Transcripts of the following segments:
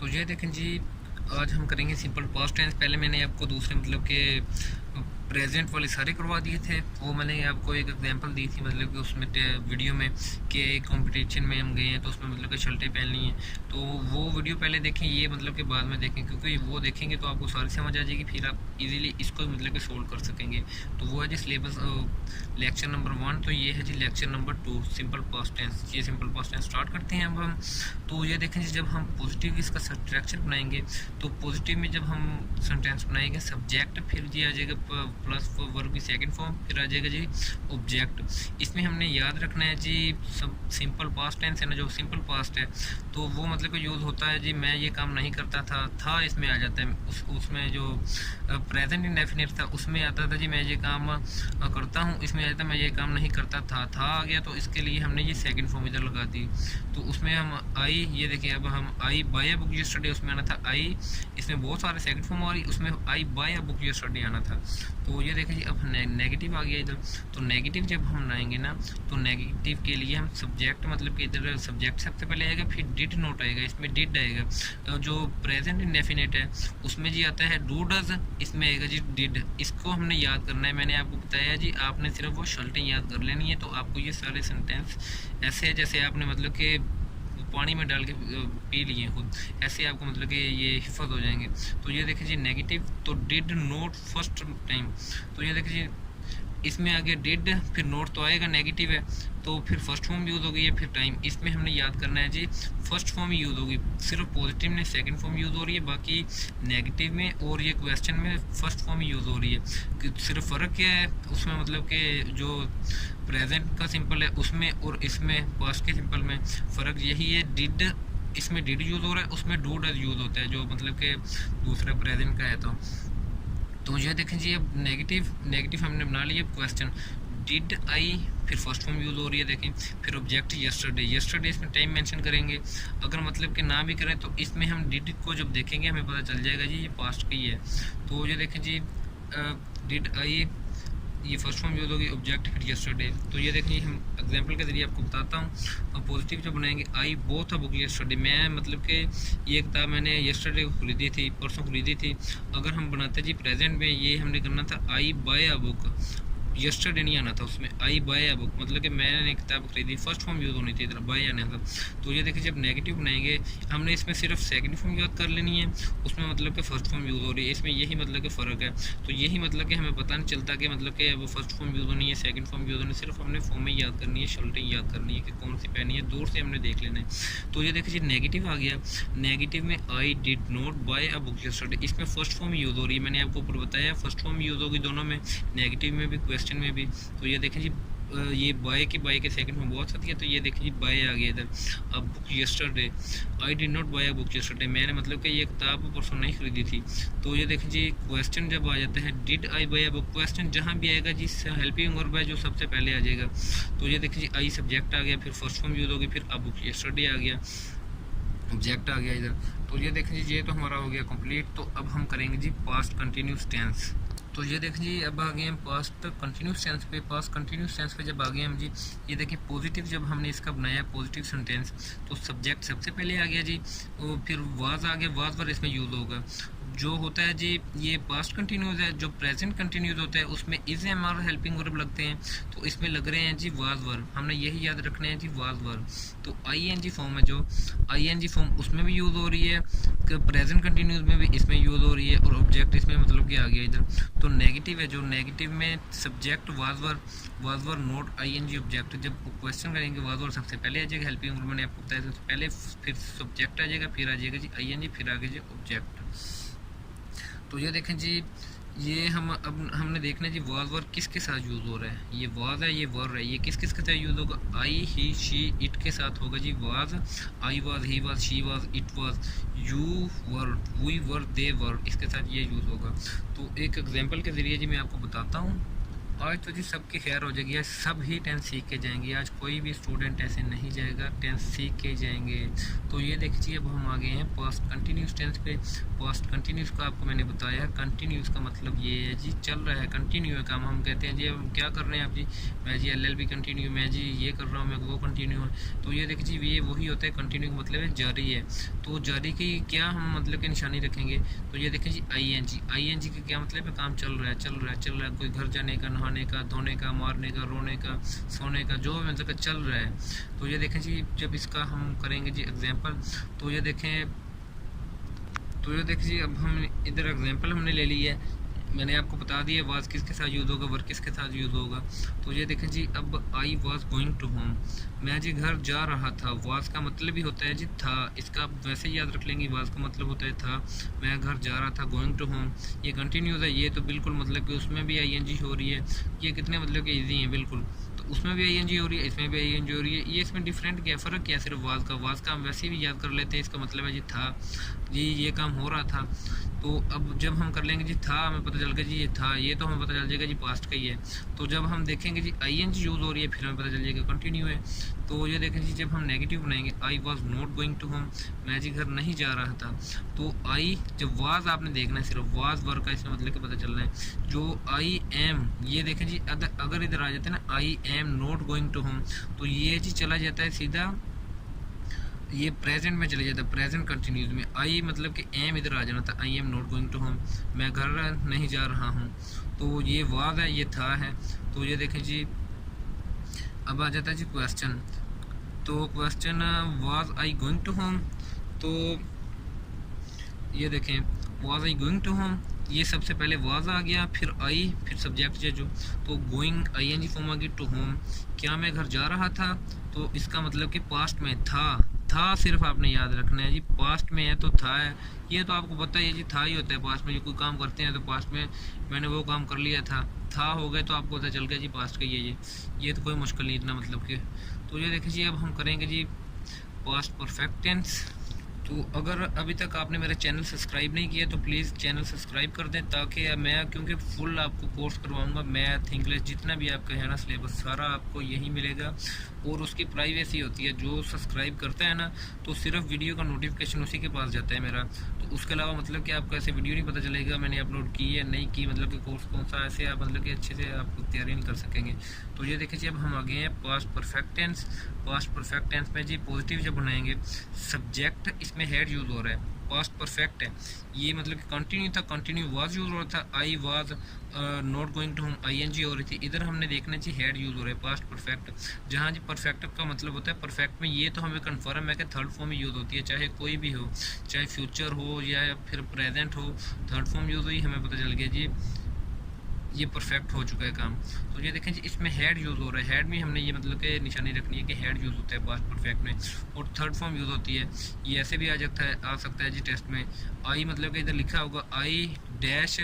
तो ये देखें जी, आज हम करेंगे सिंपल पास्ट टेंस। पहले मैंने आपको दूसरे मतलब के प्रेजेंट वाले सारे करवा दिए थे। वो मैंने आपको एक एग्जांपल दी थी मतलब कि उसमें वीडियो में कि कंपटीशन में हम गए हैं तो उसमें मतलब कि शर्टें पहननी हैं। तो वो वीडियो पहले देखें, ये मतलब कि बाद में देखें, क्योंकि वो देखेंगे तो आपको सारी समझ आ जाएगी, फिर आप इजीली इसको मतलब कि सोल्व कर सकेंगे। तो वो है जी सिलेबस लेक्चर नंबर 1। तो ये है जी lecture number 2 simple past tense. ये सिंपल पास्ट टेंस स्टार्ट करते हैं अब हम। तो ये देखें जी, जब हम पॉजिटिव इसका स्ट्रक्चर बनाएंगे तो पॉजिटिव में जब हम सेंटेंस बनाएंगे सब्जेक्ट, फिर जी आ जाएगा प्लस वर्ब की सेकंड फॉर्म, फिर आ जाएगा जी ऑब्जेक्ट। इसमें हमने याद रखना है जी सब सिंपल पास्ट टेंस है ना, जो सिंपल पास्ट है तो वो मतलब कि यूज़ होता है जी मैं ये काम नहीं करता था इसमें आ जाता है। उसमें जो प्रेजेंट इंडेफिनिट था उसमें आता था जी मैं ये काम करता हूँ, इसमें आ जाता मैं ये काम नहीं करता था आ गया, तो इसके लिए हमने ये सेकंड फॉर्म इधर लगा दी। तो उसमें हम आई, ये देखिए अब हम आई बाय अ बुक यस्टरडे, उसमें आना था आई, इसमें बहुत सारे सेकंड फॉर्म और उसमें आई बाय अ बुक यस्टरडे आना था। तो ये देखिए जी अब नेगेटिव आ गया इधर। तो नेगेटिव जब हम बनाएंगे ना तो नेगेटिव के लिए हम सब्जेक्ट मतलब कि इधर सब्जेक्ट सबसे पहले आएगा, फिर डिड नोट आएगा, इसमें डिड आएगा। जो प्रेजेंट इंडेफिनिट है उसमें जी आता है डू डज, इसमें आएगा जी डिड। इसको हमने याद करना है, मैंने आपको बताया जी आपने सिर्फ वो शर्टें याद कर लेनी है। तो आपको ये सारे सेंटेंस ऐसे जैसे आपने मतलब कि पानी में डाल के पी लिए खुद, ऐसे आपको मतलब कि ये हिफाजत हो जाएंगे। तो ये देखिए जी नेगेटिव, तो डिड नोट फर्स्ट टाइम। तो ये देखिए जी इसमें आगे डिड, फिर नोट तो आएगा, नेगेटिव है तो फिर फर्स्ट फॉर्म यूज़ होगी, फिर टाइम। इसमें हमने याद करना है जी फर्स्ट फॉर्म यूज़ होगी, सिर्फ पॉजिटिव में सेकंड फॉर्म यूज़ हो रही है, बाकी नेगेटिव में और ये क्वेश्चन में फर्स्ट फॉर्म यूज़ हो रही है। सिर्फ फ़र्क क्या है उसमें मतलब कि जो प्रेजेंट का सिंपल है उसमें और इसमें पास्ट के सिंपल में फ़र्क यही है, डिड इसमें डिड यूज़ हो रहा है, उसमें डू डज यूज़ होता है जो मतलब कि दूसरा प्रेजेंट का है। तो ये देखें जी अब नेगेटिव हमने बना लिया क्वेश्चन, डिड आई, फिर फर्स्ट फॉर्म यूज़ हो रही है देखें, फिर ऑब्जेक्ट यस्टरडे इसमें टाइम मेंशन करेंगे। अगर मतलब कि ना भी करें तो इसमें हम डिड को जब देखेंगे हमें पता चल जाएगा जी ये पास्ट की है। तो ये देखें जी डिड आई, ये फर्स्ट फॉर्म यूज़ होगी, ऑब्जेक्ट फिर यस्टरडे। तो ये देखिए हम एग्जांपल के जरिए आपको बताता हूँ। और पॉजिटिव जो बनाएंगे I both a book yesterday, मैं मतलब कि ये किताब मैंने यस्टरडे को खरीदी थी, परसों खरीदी थी। अगर हम बनाते जी प्रेजेंट में ये हमने करना था आई बाय अ बुक, यस्टरडे नहीं आना था उसमें, आई बाय अ बुक मतलब कि मैंने किताब खरीदी, फर्स्ट फॉर्म यूज़ होनी थी, इधर बाय आना था। तो ये देखिए जब नेगेटिव बनाएंगे हमने इसमें सिर्फ सेकंड फॉर्म याद कर लेनी है, उसमें मतलब कि फर्स्ट फॉर्म यूज़ हो रही है, इसमें यही मतलब कि फ़र्क है। तो यही मतलब कि हमें पता नहीं चलता कि मतलब कि वो फर्स्ट फॉर्म यूज़ होनी है सेकंड फॉर्म यूज़ होनी है, सिर्फ हमने फॉर्म में याद करनी है, शर्टें याद करनी है कि कौन सी पहनी है, दूर से हमने देख लेना है। तो ये देखिए जी नेगेटिव आ गया, नेगेटिव में I did not buy a book yesterday, इसमें फर्स्ट फॉर्म यूज़ हो रही है, मैंने आपको ऊपर बताया फर्स्ट फॉर्म यूज़ होगी दोनों में, नेगेटिव में भी क्वेश्चन में भी। तो ये देखें जी ये बाय के सेकंड में बहुत साथी है। तो ये देखिए जी बाय आ गया इधर, अब book yesterday, I did not buy a book yesterday, मैंने मतलब कि ये किताब परसों नहीं खरीदी थी। तो ये देखिए जी क्वेश्चन जब आ जाता है did I buy a book, question जहाँ भी आएगा जी हेल्पिंग और बाय जो सबसे पहले आ जाएगा। तो ये देखिए जी आई सब्जेक्ट आ गया, फिर फर्स्ट फॉर्म यूज़ होगी, फिर अब बुक यस्टरडे आ गया, ऑब्जेक्ट आ गया इधर। तो ये देखिए जी ये तो हमारा हो गया कंप्लीट। तो अब हम करेंगे जी पास्ट कंटिन्यूस टेंस। तो ये देखें जी अब आ गए हम पास्ट कंटिन्यूस टेंस पे। पास्ट कंटिन्यूस टेंस पे जब आ गए हम जी, ये देखिए पॉजिटिव जब हमने इसका बनाया पॉजिटिव सेंटेंस तो सब्जेक्ट सबसे पहले आ गया जी, और फिर वाज आ गया, वाज पर इसमें यूज़ होगा। जो होता है जी ये पास्ट कंटिन्यूस है, जो प्रेजेंट कंटिन्यूस होता है उसमें इज एम और हेल्पिंग वर्ब लगते हैं, तो इसमें लग रहे हैं जी वाज वर्ब, हमने यही याद रखना है जी वाज वर्ब। तो आई एन जी फॉर्म है, जो आई एन जी फॉर्म उसमें भी यूज़ हो रही है, प्रेजेंट कंटिन्यूस में भी इसमें यूज़ हो रही है, और ऑब्जेक्ट इसमें मतलब कि आ गया इधर। तो नेगेटिव है, जो नेगेटिव में subject was were not I N G object. जब क्वेश्चन करेंगे वाज वर सबसे पहले आ जाएगा, हेल्पिंग वर्ब मैंने आपको बताया सबसे पहले, फिर सब्जेक्ट आ जाएगा, फिर आ जाएगा जी आई एन जी, फिर आगे जी ऑब्जेक्ट। तो ये देखें जी ये हम अब हमने देखना है जी वाज वर किसके साथ यूज़ हो रहा है, ये वाज है, ये वर है, ये किस किस के साथ यूज़ होगा, आई ही शी इट के साथ होगा जी was, I was, he was, she was, it was, you were, we were, they were, इसके साथ ये यूज़ होगा। तो एक एग्जांपल के ज़रिए जी मैं आपको बताता हूँ। आज तो जी सबकी खैर हो जाएगी, आज सब ही टेंस सीख के जाएंगे, आज कोई भी स्टूडेंट ऐसे नहीं जाएगा, टेंस सीख के जाएंगे। तो ये देखिए अब हम आ गए हैं पास्ट कंटिन्यूस टेंस पे। पास्ट कंटिन्यूस का आपको मैंने बताया, कंटिन्यूस का मतलब ये है जी चल रहा है, कंटिन्यू है काम। हम कहते हैं जी अब क्या कर रहे हैं आप जी, मैं जी LLB कंटिन्यू, मैं जी ये कर रहा हूँ, मैं वो कंटिन्यू है। तो ये देखिए जी ये वही होता है, कंटिन्यू का मतलब है जारी है। तो जारी की क्या हम मतलब की निशानी रखेंगे, तो ये देखें जी ING का क्या मतलब है, काम चल रहा है, चल रहा है, चल रहा है। कोई घर जाने का, नहाने का, धोने का, मारने का, रोने का, सोने का, जो मतलब चल रहा है। तो ये देखें जी जब इसका हम करेंगे जी एग्जाम्पल, तो ये देखें, तो ये देखिए जी अब हम इधर एग्जाम्पल हमने ले ली है, मैंने आपको बता दिया वाज किसके साथ यूज़ होगा, वर्क किसके साथ यूज़ होगा। तो ये देखें जी अब I was going to home, मैं जी घर जा रहा था। वाज का मतलब भी होता है जी था, इसका आप वैसे ही याद रख लेंगे, वाज का मतलब होता है था, मैं घर जा रहा था। गोइंग टू होम ये कंटिन्यूस है, ये तो बिल्कुल मतलब कि उसमें भी ING हो रही है। ये कितने मतलब कि ईजी है बिल्कुल, तो उसमें भी ING हो रही है, इसमें भी ING हो रही है। ये इसमें डिफरेंट क्या फ़र्क क्या, सिर्फ वाज का हम वैसे भी याद कर लेते हैं, इसका मतलब है जी था, जी ये काम हो रहा था। तो अब जब हम कर लेंगे जी था, हमें पता चल गया जी ये था, ये तो हमें पता चल जाएगा जी पास्ट का ही है। तो जब हम देखेंगे जी ING यूज़ हो रही है, फिर हमें पता चल जाएगा कंटिन्यू है। तो ये देखें जी जब हम नेगेटिव बनाएंगे, I was not going to home, मैं जी घर नहीं जा रहा था। तो आई जब वाज आपने देखना है, सिर्फ वाज वर्क का इसमें मतलब कि पता चल रहा है। जो आई एम, ये देखें जी अगर इधर आ जाता है ना I am not going to home, तो ये जी चला जाता है सीधा, ये प्रेजेंट में चले जाता है, प्रेजेंट कंटिन्यूस में। आई मतलब कि एम इधर आ जाना था, I am not going to home, मैं घर नहीं जा रहा हूँ। तो ये वाज है, ये था है। तो ये देखें जी अब आ जाता है जी क्वेश्चन। तो question was I going to home, तो ये देखें was I going to home, ये सबसे पहले वाज आ गया, फिर आई, फिर सब्जेक्ट जो, तो गोइंग ING फॉर्म आ गई टू होम। क्या मैं घर जा रहा था, तो इसका मतलब कि पास्ट में था सिर्फ आपने याद रखना है जी, पास्ट में है तो था है। ये तो आपको पता है जी, था ही होता है पास्ट में। जो कोई काम करते हैं तो पास्ट में मैंने वो काम कर लिया था हो गए, तो आपको पता चल गया जी पास्ट का ये तो कोई मुश्किल नहीं इतना मतलब कि। तो ये देखिए जी अब हम करेंगे जी पास्ट परफेक्ट टेंस। तो अगर अभी तक आपने मेरा चैनल सब्सक्राइब नहीं किया तो प्लीज़ चैनल सब्सक्राइब कर दें, ताकि मैं, क्योंकि फुल आपको कोर्स करवाऊंगा, मैथ इंग्लिश जितना भी आपका है ना सिलेबस, सारा आपको यही मिलेगा। और उसकी प्राइवेसी होती है, जो सब्सक्राइब करता है ना तो सिर्फ वीडियो का नोटिफिकेशन उसी के पास जाता है मेरा। तो उसके अलावा मतलब कि आपको ऐसे वीडियो नहीं पता चलेगा मैंने अपलोड की है नहीं की, मतलब कि कोर्स कौन सा, ऐसे आप मतलब कि अच्छे से आप तैयारी नहीं कर सकेंगे। तो ये देखिए अब हम आ गए हैं past perfect tense. Past perfect tense में जी पॉजिटिव जब बनाएंगे, सब्जेक्ट इसमें हेड यूज़ हो रहा है, पास्ट परफेक्ट है। ये मतलब कि कंटिन्यू था, कंटिन्यू वाज यूज़ हो रहा था, I was not going to home ING हो रही थी। इधर हमने देखना चाहिए हेड यूज़ हो रहा है पास्ट परफेक्ट, जहाँ जी परफेक्ट का मतलब होता है, परफेक्ट में ये तो हमें कन्फर्म है कि थर्ड फॉर्म यूज़ होती है, चाहे कोई भी हो, चाहे फ्यूचर हो या फिर प्रेजेंट हो, थर्ड फॉर्म यूज़ हुई, हमें पता चल गया जी ये परफेक्ट हो चुका है काम। तो ये देखें जी इसमें हेड यूज़ हो रहा है, हेड में हमने ये मतलब कि निशानी रखनी है कि हेड यूज़ होता है पास्ट परफेक्ट में। और थर्ड फॉर्म यूज़ होती है, ये ऐसे भी आ सकता है जी टेस्ट में। आई मतलब कि इधर लिखा होगा आई डैश,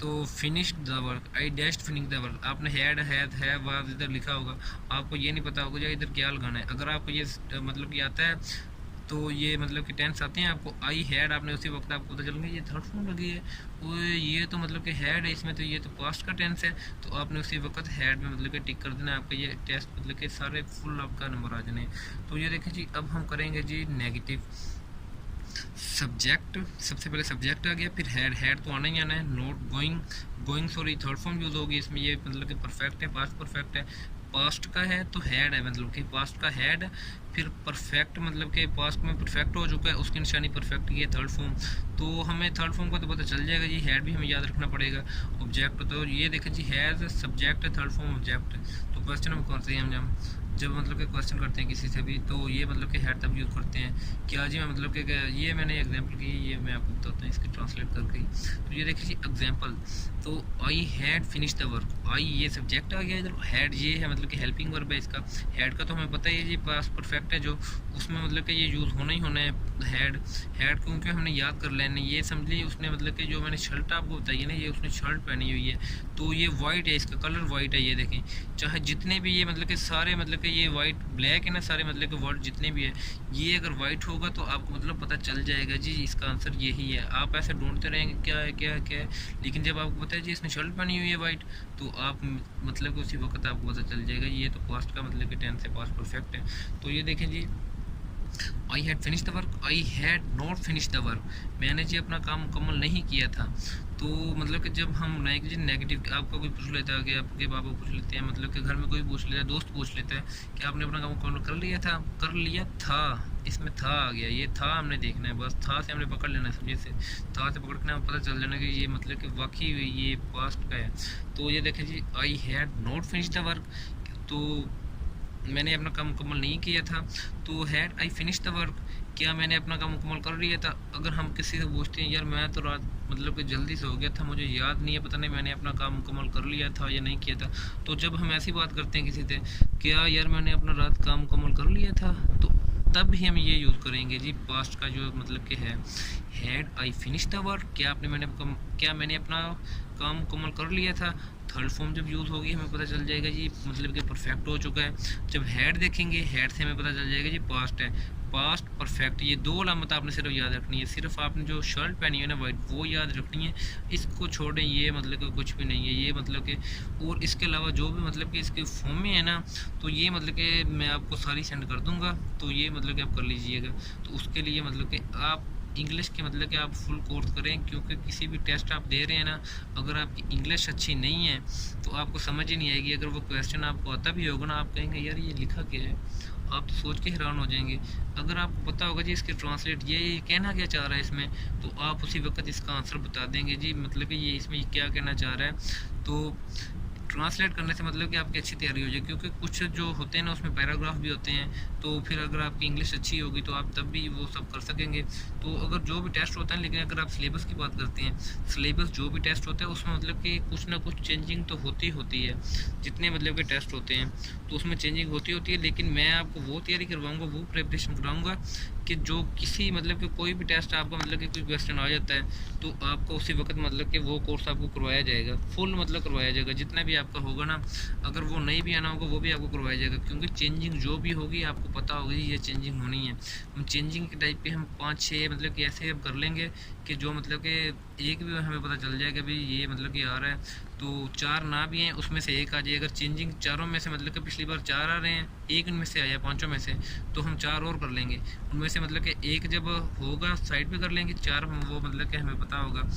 तो finish the work, I dash finish the work. आपने हेड है वाज इधर लिखा होगा, आपको ये नहीं पता होगा इधर क्या लगाना है। अगर आपको ये मतलब कि आता है तो ये मतलब कि टेंस आते हैं आपको, आई हैड आपने उसी वक्त आपको पता चलेंगे ये थर्ड फॉर्म लगी है, वो ये तो मतलब कि हैड है इसमें, तो ये तो पास्ट का टेंस है। तो आपने उसी वक्त हैड में मतलब कि टिक कर देना, आपका ये टेस्ट मतलब कि सारे फुल आपका नंबर आ जाने। तो ये देखें जी अब हम करेंगे जी नेगेटिव। सब्जेक्ट, सबसे पहले सब्जेक्ट आ गया, फिर हेड तो आना ही आना है। Not going sorry third form use होगी इसमें, ये मतलब कि परफेक्ट है, पास्ट परफेक्ट है। पास्ट का है तो हेड है, मतलब कि पास्ट का हेड, फिर परफेक्ट मतलब कि पास्ट में परफेक्ट हो चुका है, उसकी निशानी परफेक्ट की है थर्ड फॉर्म। तो हमें थर्ड फॉर्म का तो पता चल जाएगा जी, हेड भी हमें याद रखना पड़ेगा। ऑब्जेक्ट तो ये देखें जी has subject third form object. तो क्वेश्चन हम कौन से हम जब मतलब कि क्वेश्चन करते हैं किसी से भी, तो ये मतलब कि हेड तब यूज़ करते हैं। क्या जी मैं मतलब कि ये मैंने एग्जांपल की, ये मैं आपको बताता हूँ इसकी ट्रांसलेट करके। तो ये देखिए जी एग्जांपल, तो I had finish the work, I ये सब्जेक्ट आ गया इधर, हेड ये है मतलब कि हेल्पिंग वर्ब है इसका। हेड का तो हमें पता ही है जी पास्ट परफेक्ट है जो, उसमें मतलब कि ये यूज़ होना ही होना है हेड। क्योंकि हमने याद कर लेना, ये समझ लीजिए उसने मतलब कि जो मैंने शर्ट आपको बताई है ना, ये उसने शर्ट पहनी हुई है, तो ये वाइट है, इसका कलर वाइट है। ये देखें चाहे जितने भी ये मतलब कि सारे मतलब मतलब कि ये वाइट ब्लैक है ना सारे मतलब कि वर्ड जितने भी है, ये अगर वाइट होगा तो आपको मतलब पता चल जाएगा जी इसका आंसर यही है। आप ऐसे ढूंढते रहेंगे क्या है क्या है क्या है, लेकिन जब आपको पता है जी इसने शर्ट पहनी हुई है वाइट, तो आप मतलब कि उसी वक्त आपको पता चल जाएगा ये तो पास्ट का मतलब कि टेंस है, पास्ट परफेक्ट है। तो ये देखें जी, I had finish the work, I had not finish the work, मैंने जी अपना काम मुकम्मल नहीं किया था। तो मतलब कि जब हम नेगेटिव, आपका कोई पूछ लेता है कि आपके पापा पूछ लेते हैं, मतलब कि घर में कोई पूछ लेता है, दोस्त पूछ लेता है कि आपने अपना काम मुकम्मल कर लिया था, कर लिया था, इसमें था आ गया, ये था हमने देखना है, बस था से हमने पकड़ लेना है, समझे से था से पकड़ के हमें पता चल जाना कि ये मतलब कि वाकई ये पास्ट का है। तो ये देखें जी, I had not finish the work, तो मैंने अपना काम मुकम्मल नहीं किया था। तो had I finish the work, क्या मैंने अपना काम मुकम्मल कर लिया था। अगर हम किसी से पूछते हैं यार मैं तो रात मतलब कि जल्दी से हो गया था, मुझे याद नहीं है, पता नहीं मैंने अपना काम मुकम्मल कर लिया था या नहीं किया था, तो जब हम ऐसी बात करते हैं किसी से, क्या यार मैंने अपना रात काम मुकम्मल कर लिया था, तो तब भी हम ये यूज़ करेंगे जी पास्ट का जो मतलब कि है had I finish the work, क्या मैंने अपना काम मुकम्मल कर लिया था। थर्ड फॉर्म जब यूज़ होगी हमें पता चल जाएगा जी मतलब कि परफेक्ट हो चुका है। जब हैड देखेंगे, हैड से हमें पता चल जाएगा जी पास्ट है, पास्ट परफेक्ट। ये दो अलामत आपने सिर्फ याद रखनी है, सिर्फ आपने जो शर्ट पहनी है ना वाइट वो याद रखनी है, इसको छोड़ें, ये मतलब कि कुछ भी नहीं है ये मतलब कि। और इसके अलावा जो भी मतलब कि इसके फॉर्म में है ना, तो ये मतलब कि मैं आपको सारी सेंड कर दूंगा, तो ये मतलब कि आप कर लीजिएगा। तो उसके लिए मतलब कि आप इंग्लिश के मतलब कि आप फुल कोर्स करें, क्योंकि किसी भी टेस्ट आप दे रहे हैं ना, अगर आपकी इंग्लिश अच्छी नहीं है तो आपको समझ ही नहीं आएगी। अगर वो क्वेश्चन आपको आता भी होगा ना, आप कहेंगे यार ये लिखा क्या है, आप तो सोच के हैरान हो जाएंगे। अगर आपको पता होगा जी इसके ट्रांसलेट ये कहना क्या चाह रहा है इसमें, तो आप उसी वक्त इसका आंसर बता देंगे जी मतलब कि ये इसमें क्या कहना चाह रहा है। तो ट्रांसलेट करने से मतलब कि आपकी अच्छी तैयारी हो जाए, क्योंकि कुछ जो होते हैं ना उसमें पैराग्राफ भी होते हैं, तो फिर अगर आपकी इंग्लिश अच्छी होगी तो आप तब भी वो सब कर सकेंगे। तो अगर जो भी टेस्ट होता है, लेकिन अगर आप सिलेबस की बात करते हैं, सिलेबस जो भी टेस्ट होता है उसमें मतलब कि कुछ ना कुछ चेंजिंग तो होती है, जितने मतलब के टेस्ट होते हैं तो उसमें चेंजिंग होती है। लेकिन मैं आपको वो तैयारी करवाऊँगा, वो प्रिपरेशन कराऊँगा कि जो किसी मतलब कि कोई भी टेस्ट आपका मतलब कि कोई क्वेश्चन आ जाता है तो आपको उसी वक्त मतलब कि वो कोर्स आपको करवाया जाएगा, फुल मतलब करवाया जाएगा, जितना भी आपका होगा ना। अगर वो नहीं भी आना होगा वो भी आपको करवाया जाएगा, क्योंकि चेंजिंग जो भी होगी आपको पता होगी ये चेंजिंग होनी है। हम चेंजिंग के टाइप पे हम 5-6 मतलब कि ऐसे कर लेंगे कि जो मतलब कि एक भी हमें पता चल जाएगा भाई ये मतलब कि आ रहा है, तो 4 ना भी हैं उसमें से एक आ जाए। अगर चेंजिंग चारों में से मतलब कि पिछली बार 4 आ रहे हैं, एक इनमें से आया 5 में से, तो हम 4 और कर लेंगे उनमें से मतलब कि एक जब होगा साइड पे कर लेंगे, 4 हम वो मतलब कि हमें पता होगा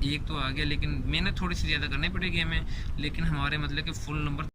एक तो आ गया, लेकिन मेहनत थोड़ी सी ज़्यादा करनी पड़ेगी हमें, लेकिन हमारे मतलब कि फुल नंबर